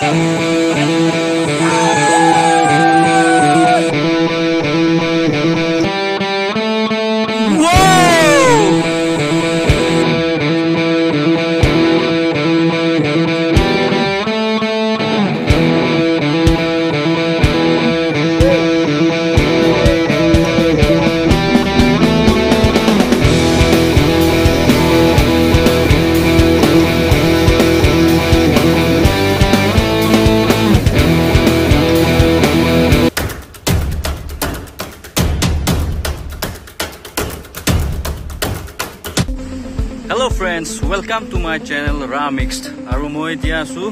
Hello friends, welcome to my channel Ramixed. Aru moi etia asu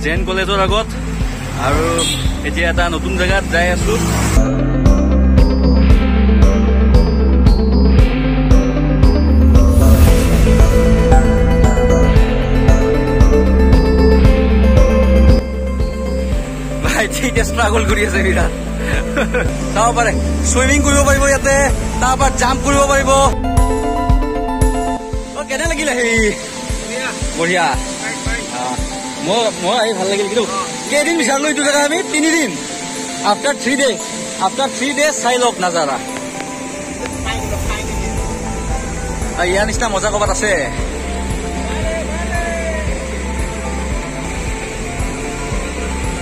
Zen College-or agot aru etia eta notun jagat jai asu. Bhai thik struggle kori ase birat. Tao pare swimming koribo paribo yate, tapar jump koribo paribo. কেনে লাগিলে হেই বঢ়িয়া মই ভাল লাগিল কিন্তু কেইদিন বিচাৰলো এইটো জেগা আমি 3 দিন আফটাৰ 3 ডেজ চাই লওক নাজাৰা ইয়াৰ নিচিনা মজা ক'বাত আছে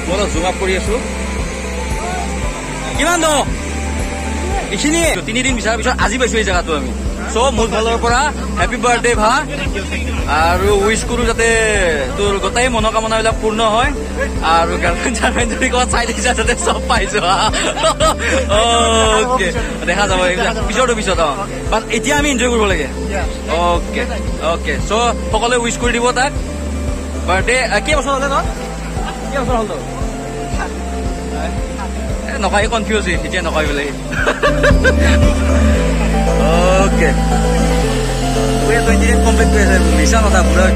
মই জুম আপ কৰি আছো কিমান দ এইখিনি 3 দিন বিচাৰ পিছত আজি পাইছো এই জেগাটো আমি সো মোৰ ফালৰ পৰা হ্যাপি বাৰ্থডে ভা আৰু উইশ কৰো যাতে তোৰ গটাই মনোকামনা বিলাক পূৰ্ণ হয় আৰু গাৰ্লফ্ৰেণ্ড যদি কোৱা চাই দিছা যাতে সব পাইছো ওকে দেখা যাব পিছত বাট এতিয়া আমি এনজয় কৰিব লাগে ওকে ওকে সো সকলোৱে উইশ কৰি দিব তাক বাৰ্থডে কি বছৰ হলে ন কি বছৰ হল তো নকয় কনফিউজ এতিয়া নকয় বোলে ओके वे तो इंजीनियर कंप्लीट করে আছে মিশন কথা পুরো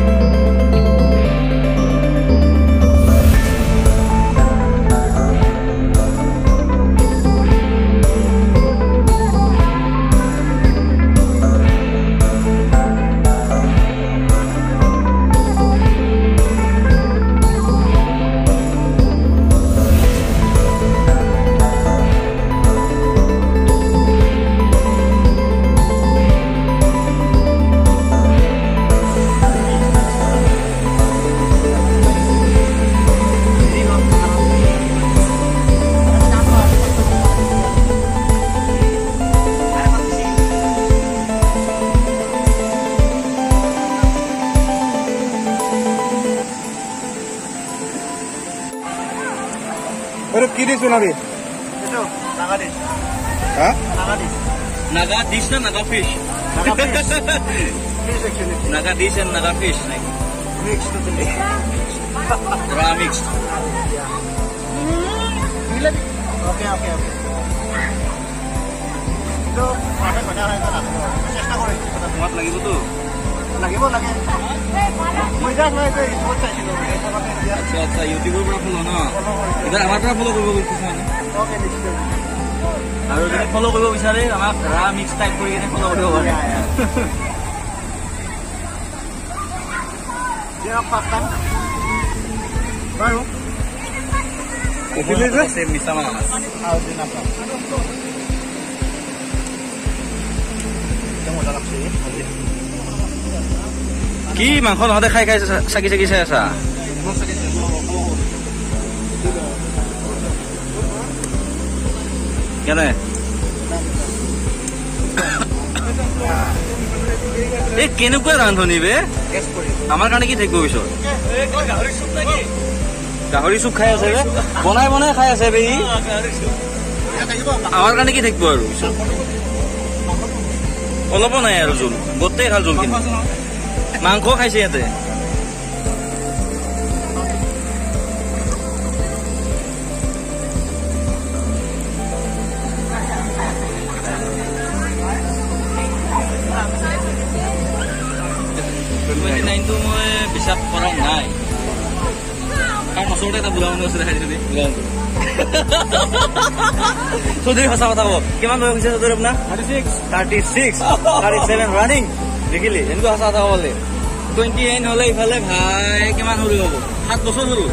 কি দিছ নাবি এটো নাগা ডিশ হ্যাঁ নাগা ডিশ না Naga fish fish actually naga dish and naga fish like mixed totally raw mixed okay to পাবে বনা হয় না চেষ্টা কৰি তোমাক লাগিব তো লাগিব লাগে মই যাক নাই তো স্পট চাইছিলো আচ্ছা আচ্ছা ইউটিউবৰ পৰা ফলো না এটা আমাৰ পৰা ফলো কৰিব গৈছে মানে ওকে নিশ্চয় আৰু যদি ফলো কৰিব বিচাৰে আমাক ৰা মিক্স টাইপ কৰি কিনে ফলো কৰিব পাৰে dia pakan baru Itu same bisa mas. harus dinampak kita mau dalam sini কি মাংস নহতে খাই খাই চাকি চাকি চাই আছা কেনে এই কেনেকুৱা ৰান্ধনি বে আমাৰ কাৰণে কি থাকিব পিছত গাহৰি চুপ খাই আছে বে বনাই বনাই খাই আছে বে আমাৰ কাৰণে কি থাকিব আৰু অলপ নাই আৰু জোল গোটেই খাল জোল কিন্তু মাংস খাইছে ইয়াতে মই বিশ্বাস কৰা নাই কাৰণ ওচৰতে এটা বুঢ়া মানুহ আছিলে চৌধুৰী সঁচা কথা কব কিমান বয়স হৈছে চৌধুৰী আপোনাৰ 37 ৰানিং দেখিলি এনেকুৱা সঁচা কথা ক'লে 28 হলে ইফালে ভাই কিমান সৰু হ'ব 7 বছৰ সৰু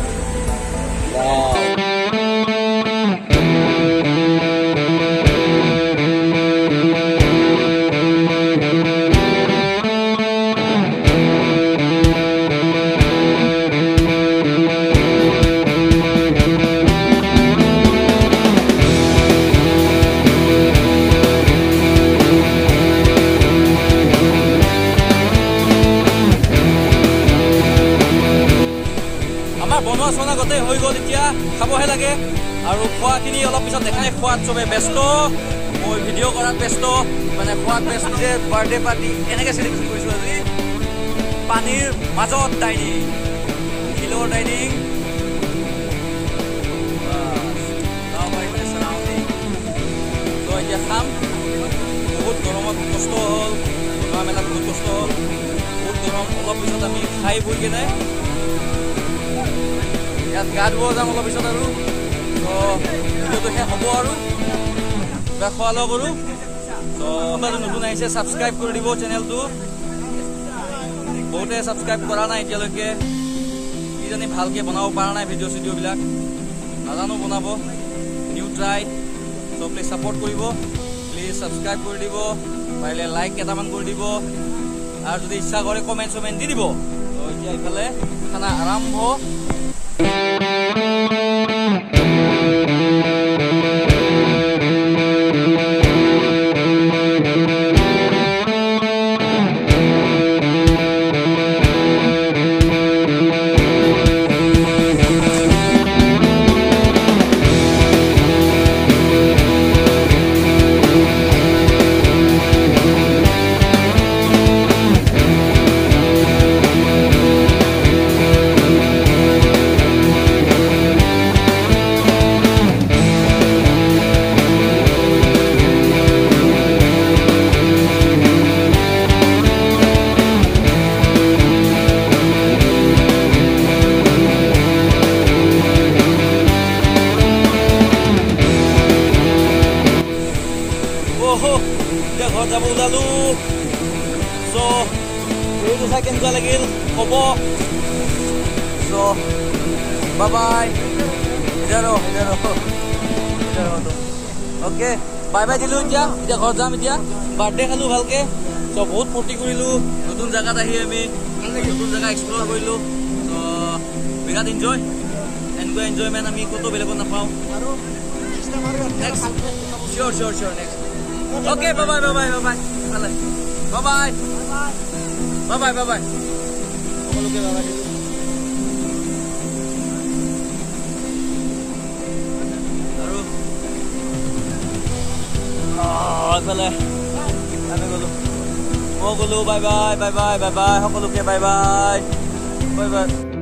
বনোৱা চনা গোটেই হৈ গ'ল এতিয়া খাবহে লাগে আৰু খোৱাখিনি অলপ পিছত দেখাই খোৱাত চবে ব্যস্ত মই ভিডিঅ' কৰাত ব্যস্ত মানে খোৱাত ব্যস্ত যে বাৰ্থডে পাৰ্টি এনেকৈ চেলিব্ৰেশ্যন কৰিছোঁ আজি পানীৰ মাজত ডাইনিং শিলৰ ডাইনিং তো এতিয়া খাম বহুত গৰমত কষ্ট হ'ল বনোৱা মেলাত বহুত কষ্ট হ'ল বহুত গৰম অলপ পিছত আমি খাই বৈ কেনে ইয়াত গা ধুব যাম অলপ পিছত আৰু তো ভিডিঅ'টো শেষ হ'ব আৰু কিবা খোৱা লোৱা কৰোঁ তো আপোনালোকে নতুন আহিছে ছাবস্ক্ৰাইব কৰি দিব চেনেলটো বহুতে ছাবস্ক্ৰাইব কৰা নাই এতিয়ালৈকে কিজানি ভালকৈ বনাব পৰা নাই ভিডিঅ' চিডিঅ'বিলাক নাজানো বনাব নিউ ট্ৰাই তো প্লিজ ছাপোৰ্ট কৰিব প্লিজ ছাবস্ক্ৰাইব কৰি দিব পাৰিলে লাইক কেইটামান কৰি দিব আৰু যদি ইচ্ছা কৰে কমেণ্ট চমেণ্ট দি দিব তো এতিয়া ইফালে খানা আৰম্ভ এতিয়া ঘৰত যাব ওলালো চ' ভিডিঅ'টো চাই কেনেকুৱা লাগিল ক'ব চ' বাই অ'কে বাই বাই দিলোঁ এতিয়া ঘৰত যাম এতিয়া বাৰ্থডে খালোঁ ভালকৈ চ' বহুত ফূৰ্তি কৰিলোঁ নতুন জেগাত আহি আমি নতুন জেগা এক্সপ্ল'ৰ কৰিলোঁ চ' বিৰাট এনজয় এনেকুৱা এনজয়মেণ্ট আমি ক'তো বেলেগত নাপাওঁ next sure next Okay, bye bye. Bye bye. Look at bye. Bye bye. Bye bye. Bye bye.